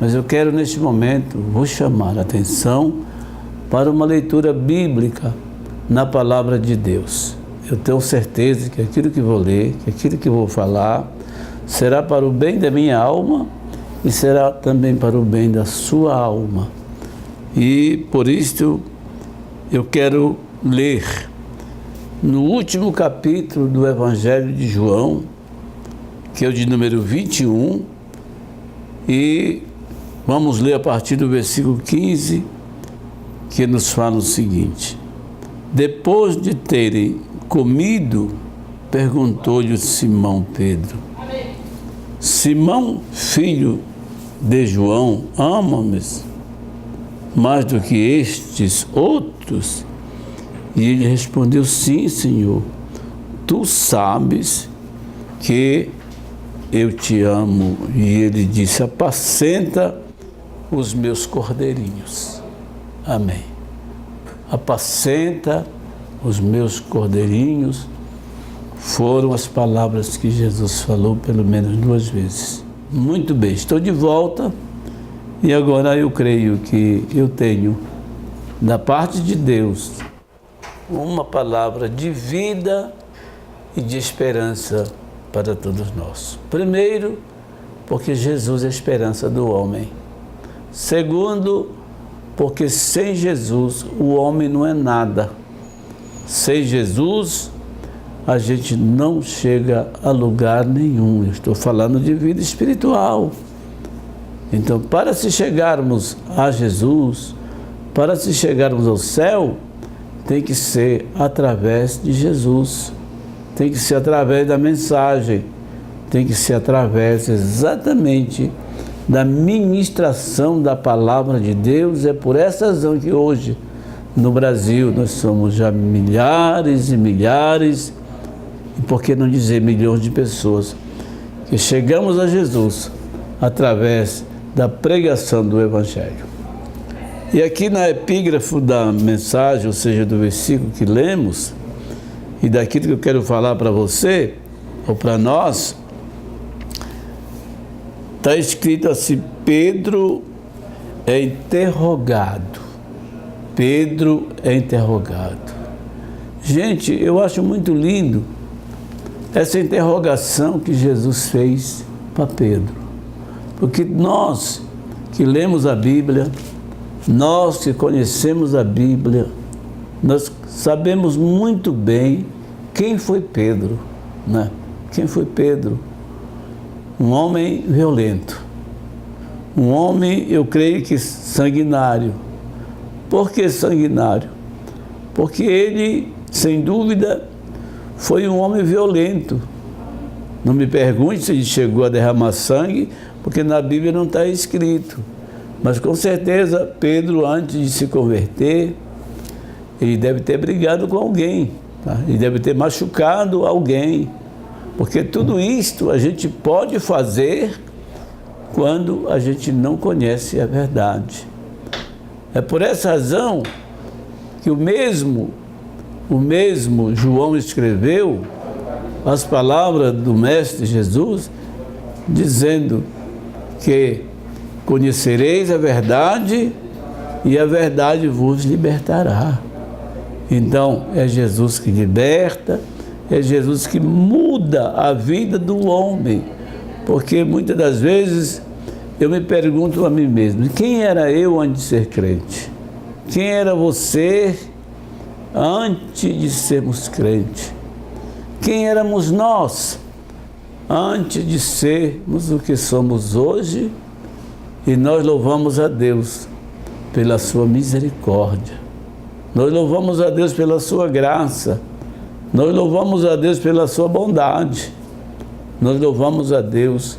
Mas eu quero neste momento vou chamar a atenção para uma leitura bíblica na palavra de Deus. Eu tenho certeza que aquilo que vou ler, que aquilo que vou falar, será para o bem da minha alma e será também para o bem da sua alma. E por isso eu quero ler no último capítulo do Evangelho de João, que é o de número 21, e vamos ler a partir do versículo 15, que nos fala o seguinte: depois de terem comido, perguntou-lhe Simão Pedro: Simão, filho de João, ama-me mais do que estes outros? E ele respondeu: sim, Senhor, tu sabes que eu te amo. E ele disse: apacenta os meus cordeirinhos. Amém. Apacenta os meus cordeirinhos, foram as palavras que Jesus falou pelo menos 2 vezes. Muito bem, estou de volta e agora eu creio que eu tenho, da parte de Deus, uma palavra de vida e de esperança para todos nós. Primeiro, porque Jesus é a esperança do homem. Segundo, porque sem Jesus o homem não é nada. Sem Jesus a gente não chega a lugar nenhum. Eu estou falando de vida espiritual. Então, para se chegarmos a Jesus, para se chegarmos ao céu, tem que ser através de Jesus, tem que ser através da mensagem, tem que ser através exatamente da ministração da palavra de Deus. É por essa razão que hoje, no Brasil, nós somos já milhares e milhares, e por que não dizer milhões de pessoas, que chegamos a Jesus através da pregação do Evangelho. E aqui na epígrafe da mensagem, ou seja, do versículo que lemos, e daquilo que eu quero falar para você, ou para nós, está escrito assim: Pedro é interrogado. Pedro é interrogado. Gente, eu acho muito lindo essa interrogação que Jesus fez para Pedro. Porque nós que lemos a Bíblia, nós que conhecemos a Bíblia, nós sabemos muito bem quem foi Pedro, né? Quem foi Pedro? Um homem violento, um homem, eu creio que sanguinário. Por que sanguinário? Porque ele, sem dúvida, foi um homem violento. Não me pergunte se ele chegou a derramar sangue, porque na Bíblia não está escrito. Mas com certeza Pedro, antes de se converter, ele deve ter brigado com alguém, tá? Ele deve ter machucado alguém, porque tudo isto a gente pode fazer quando a gente não conhece a verdade. É por essa razão que o mesmo João escreveu as palavras do Mestre Jesus, dizendo que conhecereis a verdade e a verdade vos libertará. Então, é Jesus que liberta, é Jesus que muda a vida do homem. Porque muitas das vezes eu me pergunto a mim mesmo: quem era eu antes de ser crente? Quem era você antes de sermos crentes? Quem éramos nós antes de sermos o que somos hoje? E nós louvamos a Deus pela sua misericórdia. Nós louvamos a Deus pela sua graça. Nós louvamos a Deus pela sua bondade. Nós louvamos a Deus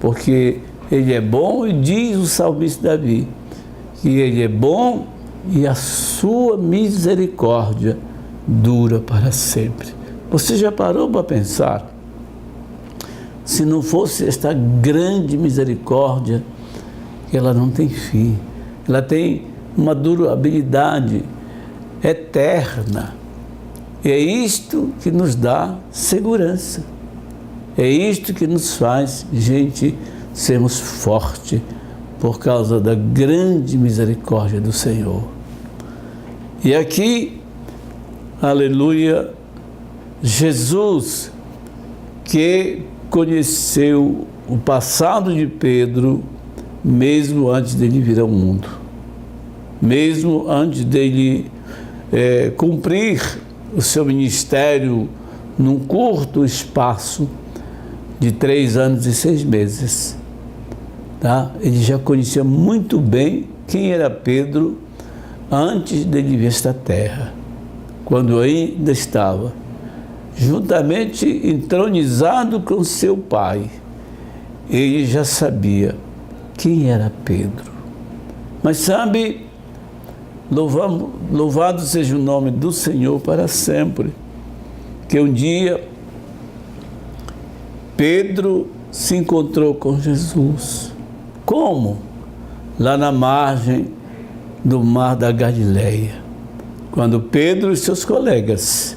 porque Ele é bom, e diz o salmista Davi que Ele é bom e a sua misericórdia dura para sempre. Você já parou para pensar? Se não fosse esta grande misericórdia, ela não tem fim, ela tem uma durabilidade eterna. E é isto que nos dá segurança, é isto que nos faz, gente, sermos fortes por causa da grande misericórdia do Senhor. E aqui, aleluia, Jesus, que conheceu o passado de Pedro, mesmo antes dele vir ao mundo, mesmo antes dele cumprir o seu ministério num curto espaço de 3 anos e 6 meses. Tá? Ele já conhecia muito bem quem era Pedro antes dele vir a esta terra, quando ainda estava juntamente entronizado com seu pai. Ele já sabia quem era Pedro. Mas sabe, louvado seja o nome do Senhor para sempre, que um dia Pedro se encontrou com Jesus. Como? Lá na margem do mar da Galileia, quando Pedro e seus colegas,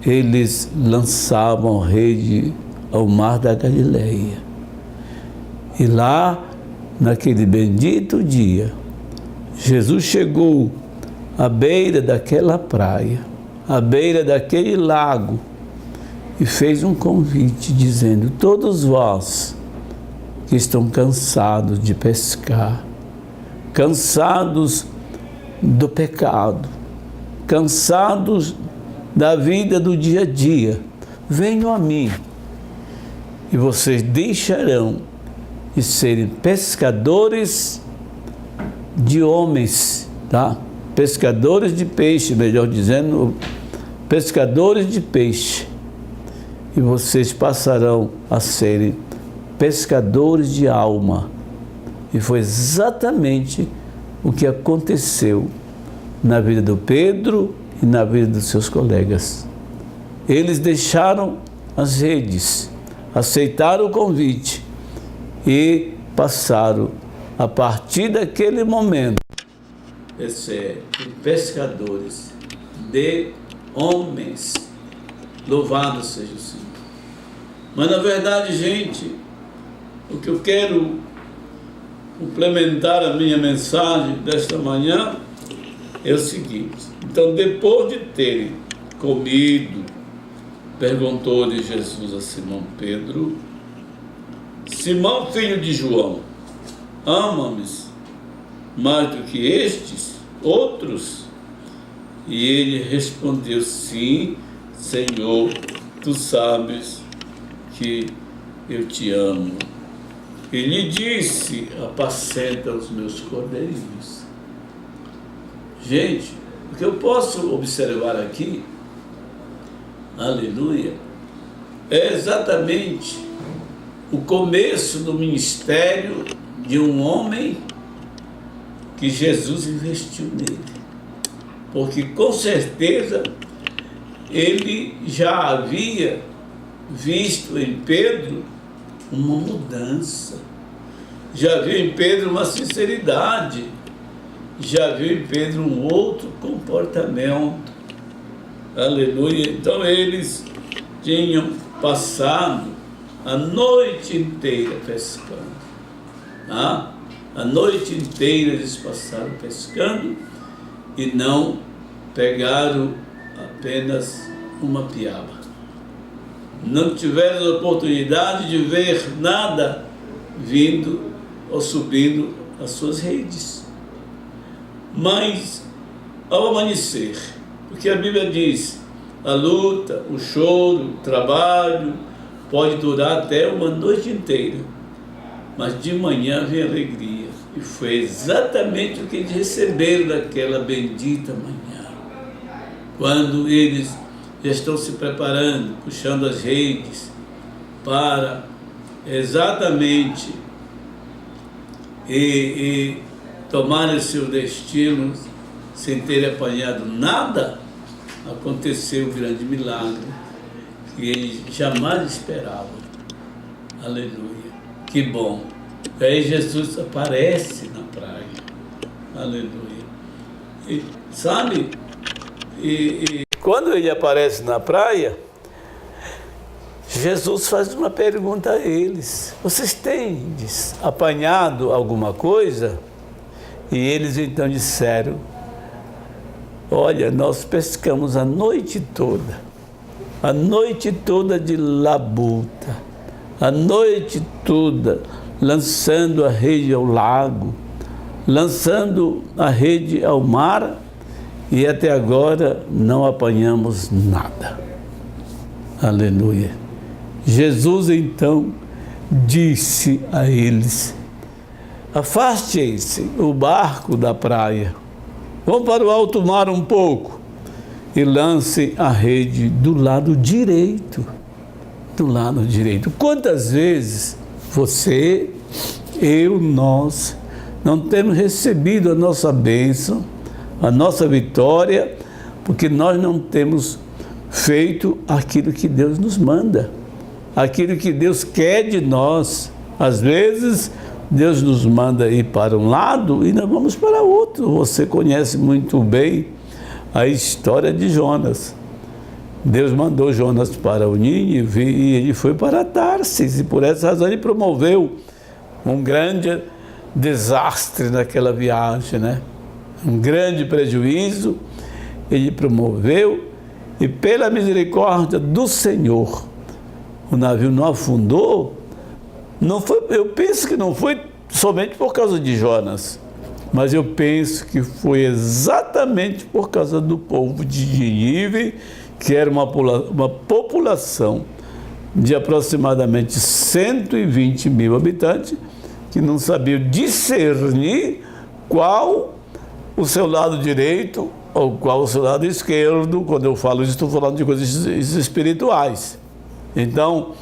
eles lançavam rede ao mar da Galileia. E lá, naquele bendito dia, Jesus chegou à beira daquela praia, à beira daquele lago, e fez um convite dizendo: todos vós que estão cansados de pescar, cansados do pecado, cansados da vida do dia a dia, venham a mim e vocês deixarão de serem pescadores de homens, tá? Pescadores de peixe, melhor dizendo, pescadores de peixe, e vocês passarão a serem pescadores de alma. E foi exatamente o que aconteceu na vida do Pedro e na vida dos seus colegas. Eles deixaram as redes, aceitaram o convite e passaram, a partir daquele momento, a ser pescadores de homens. Louvado seja o Senhor. Mas na verdade, gente, o que eu quero complementar a minha mensagem desta manhã é o seguinte: então, depois de terem comido, perguntou-lhe Jesus a Simão Pedro: Simão, filho de João, ama-me mais do que estes outros? E ele respondeu: sim, Senhor, tu sabes que eu te amo. E lhe disse: apacenta os meus cordeirinhos. Gente, o que eu posso observar aqui, aleluia, é exatamente o começo do ministério de um homem que Jesus investiu nele. Porque com certeza ele já havia visto em Pedro uma mudança, já viu em Pedro uma sinceridade, já viu em Pedro um outro comportamento. Aleluia. Então eles tinham passado a noite inteira pescando. A noite inteira eles passaram pescando e não pegaram apenas uma piaba. Não tiveram a oportunidade de ver nada vindo ou subindo as suas redes. Mas ao amanhecer, porque a Bíblia diz, a luta, o choro, o trabalho pode durar até uma noite inteira, mas de manhã vem alegria. E foi exatamente o que eles receberam daquela bendita manhã, quando eles já estão se preparando, puxando as redes para exatamente tomarem seus destinos sem ter apanhado nada. Aconteceu um grande milagre que eles jamais esperavam. Aleluia. Que bom. Aí Jesus aparece na praia. Aleluia. E sabe, quando ele aparece na praia, Jesus faz uma pergunta a eles: vocês têm apanhado alguma coisa? E eles então disseram: olha, nós pescamos a noite toda de labuta, a noite toda lançando a rede ao lago, lançando a rede ao mar, e até agora não apanhamos nada. Aleluia. Jesus então disse a eles: afaste-se o barco da praia, vão para o alto mar um pouco e lance a rede do lado direito. Do lado direito. Quantas vezes você, eu, nós não temos recebido a nossa bênção, a nossa vitória, porque nós não temos feito aquilo que Deus nos manda, aquilo que Deus quer de nós. Às vezes Deus nos manda ir para um lado e nós vamos para outro. Você conhece muito bem a história de Jonas. Deus mandou Jonas para o Nínive e ele foi para Tarsis, e por essa razão ele promoveu um grande desastre naquela viagem, né? Um grande prejuízo ele promoveu, e pela misericórdia do Senhor o navio não afundou. Não foi, eu penso que não foi somente por causa de Jonas, mas eu penso que foi exatamente por causa do povo de Nínive, que era uma população de aproximadamente 120 mil habitantes, que não sabiam discernir qual o seu lado direito ou qual o seu lado esquerdo. Quando eu falo isso, estou falando de coisas espirituais. Então,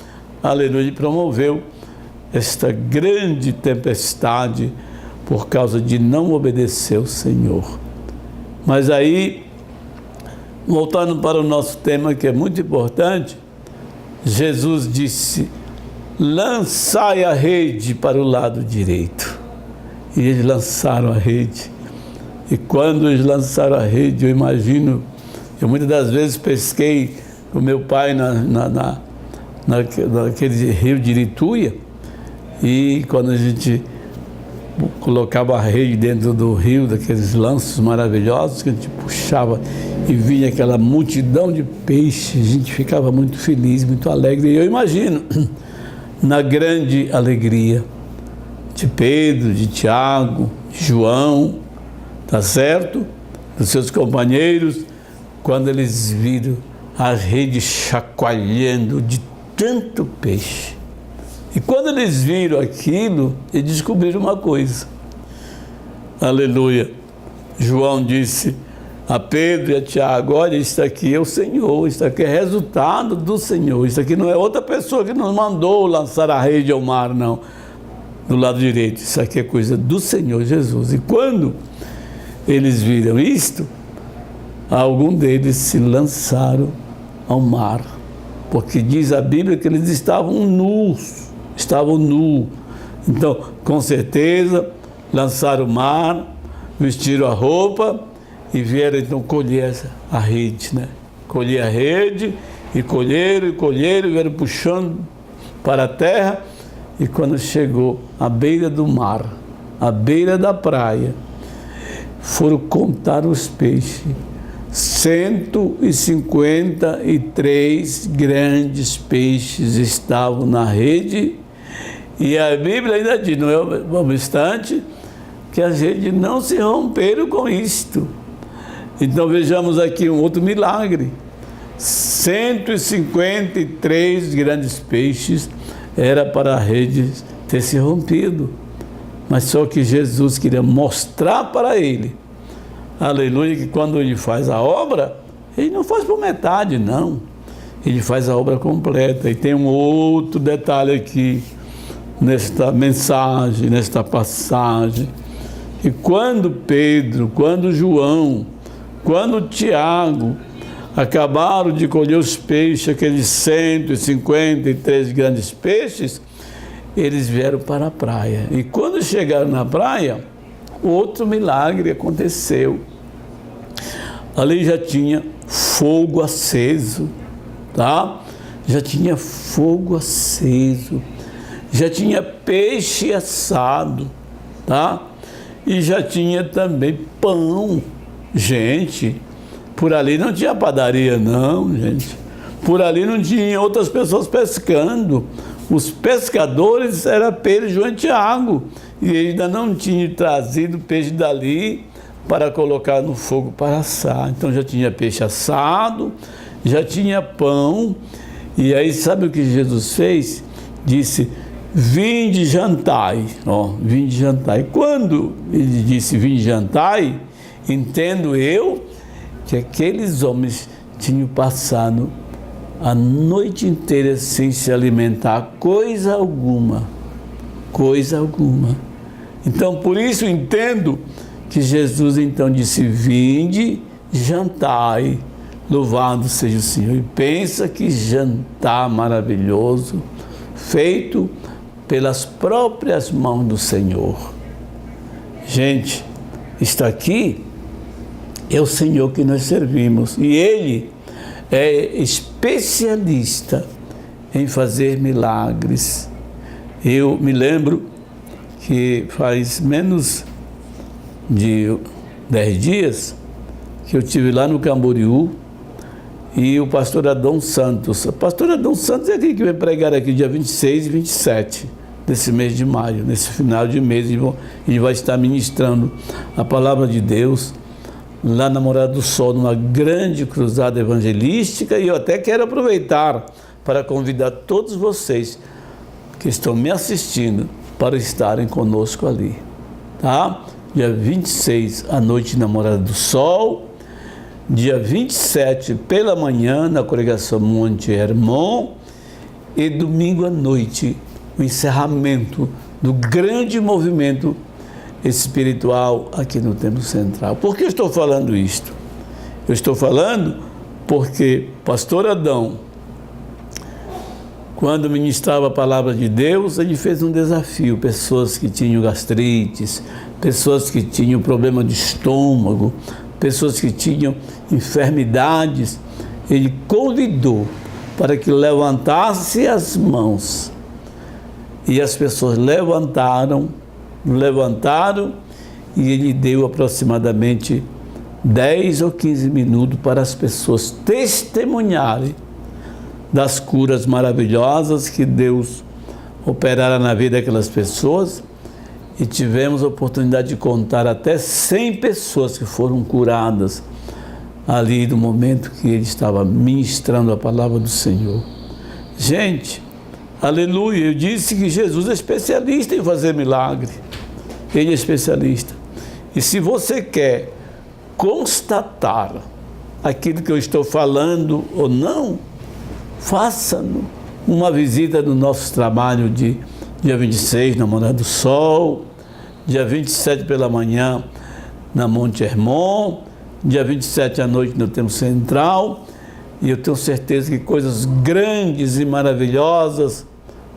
aleluia, ele promoveu esta grande tempestade por causa de não obedecer ao Senhor. Mas aí, voltando para o nosso tema, que é muito importante, Jesus disse: lançai a rede para o lado direito. E eles lançaram a rede. E quando eles lançaram a rede, eu imagino, eu muitas das vezes pesquei com meu pai naquele rio de Irituia, e quando a gente colocava a rede dentro do rio, daqueles lanços maravilhosos que a gente puxava e vinha aquela multidão de peixes, a gente ficava muito feliz, muito alegre. E eu imagino, na grande alegria de Pedro, de Tiago, de João, tá certo? Dos seus companheiros, quando eles viram a rede chacoalhando de tanto peixe. E quando eles viram aquilo, eles descobriram uma coisa. Aleluia. João disse a Pedro e a Tiago: olha, isso aqui é o Senhor, isso aqui é resultado do Senhor, isso aqui não é outra pessoa que nos mandou lançar a rede ao mar, não, do lado direito, isso aqui é coisa do Senhor Jesus. E quando eles viram isto, alguns deles se lançaram ao mar, porque diz a Bíblia que eles estavam nus. Então, com certeza, lançaram o mar, vestiram a roupa e vieram então colher a rede, né? Colher a rede, e colheram, vieram puxando para a terra, e quando chegou à beira do mar, à beira da praia, foram contar os peixes. 153 grandes peixes estavam na rede, e a Bíblia ainda diz, não é obstante, que as redes não se romperam com isto. Então vejamos aqui um outro milagre. 153 grandes peixes era para a rede ter se rompido, mas só que Jesus queria mostrar para ele, aleluia, que quando ele faz a obra, ele não faz por metade, não. Ele faz a obra completa. E tem um outro detalhe aqui, nesta mensagem, nesta passagem, que quando Pedro, quando João, quando Tiago acabaram de colher os peixes, aqueles 153 grandes peixes, eles vieram para a praia. E quando chegaram na praia, outro milagre aconteceu. Ali já tinha fogo aceso, tá? já tinha fogo aceso, já tinha peixe assado, tá? E já tinha também pão. Gente, por ali não tinha padaria não, gente. Por ali não tinha outras pessoas pescando. Os pescadores era Pedro e João e Tiago. E ainda não tinham trazido peixe dali para colocar no fogo para assar. Então já tinha peixe assado, já tinha pão. E aí sabe o que Jesus fez? Disse, vinde jantai. Ó, vinde jantai. Quando ele disse vinde jantai, entendo eu que aqueles homens tinham passado a noite inteira sem se alimentar, coisa alguma. Então, por isso entendo que Jesus então disse, vinde, jantai, louvado seja o Senhor. E pensa que jantar maravilhoso, feito pelas próprias mãos do Senhor. Gente, está aqui, é o Senhor que nós servimos, e Ele é especialista em fazer milagres. Eu me lembro que faz menos de 10 dias que eu estive lá no Camboriú e o pastor Adão Santos. O pastor Adão Santos é aquele que vai pregar aqui dia 26 e 27 desse mês de maio, nesse final de mês. Ele vai estar ministrando a palavra de Deus lá na Morada do Sol, numa grande cruzada evangelística, e eu até quero aproveitar para convidar todos vocês que estão me assistindo para estarem conosco ali, tá? Dia 26 à noite na Morada do Sol, dia 27 pela manhã na congregação Monte Hermon, e domingo à noite o encerramento do grande movimento espiritual aqui no Templo Central. Por que eu estou falando isto? Eu estou falando porque pastor Adão, quando ministrava a palavra de Deus, ele fez um desafio, pessoas que tinham gastrites, pessoas que tinham problema de estômago, pessoas que tinham enfermidades, ele convidou para que levantasse as mãos, e as pessoas levantaram, e ele deu aproximadamente 10 ou 15 minutos para as pessoas testemunharem das curas maravilhosas que Deus operara na vida daquelas pessoas, e tivemos a oportunidade de contar até 100 pessoas que foram curadas ali no momento que ele estava ministrando a palavra do Senhor. Gente, aleluia, eu disse que Jesus é especialista em fazer milagre. Ele é especialista. E se você quer constatar aquilo que eu estou falando ou não, faça uma visita no nosso trabalho de dia 26 na Morada do Sol, dia 27 pela manhã na Monte Hermon, dia 27 à noite no Templo Central, e eu tenho certeza que coisas grandes e maravilhosas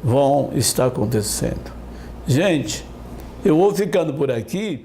vão estar acontecendo. Gente, eu vou ficando por aqui.